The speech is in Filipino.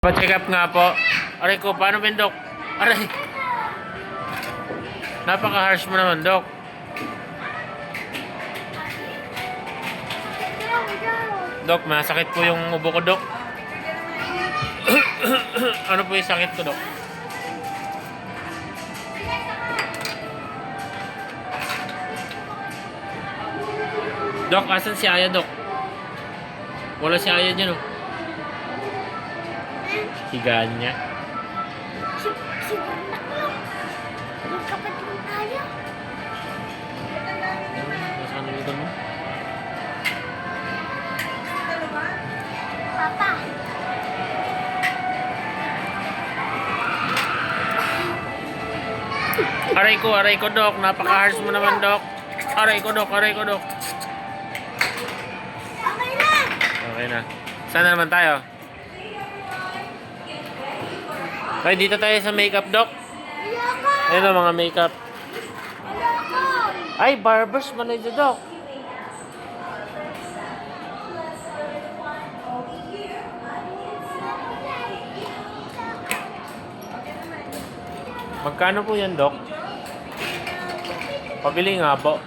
Pa-check up nga po. Aray ko, paano ba yun, Dok? Aray. Napaka-harsh mo naman, Dok. Dok, masakit po yung ubo ko, Dok. Ano po yung sakit ko, Dok? Dok, asan si Aya, Dok? Wala si Aya dyan, oh. Higaan niya. Si Barnak lang. Yung kapatid ng Aya. Nasaan yung ito mo? Papa. Aray ko, Dok. Napaka-harsh mo naman, Dok. Aray ko, Dok. Okay na. Okay na. Saan na naman tayo? Ay, dito tayo sa makeup, Dok. Ayoko. Ayun o, mga makeup. Ayoko. Ay, barbers man ito, Dok. Magkano po yan, Dok? Pabili nga po.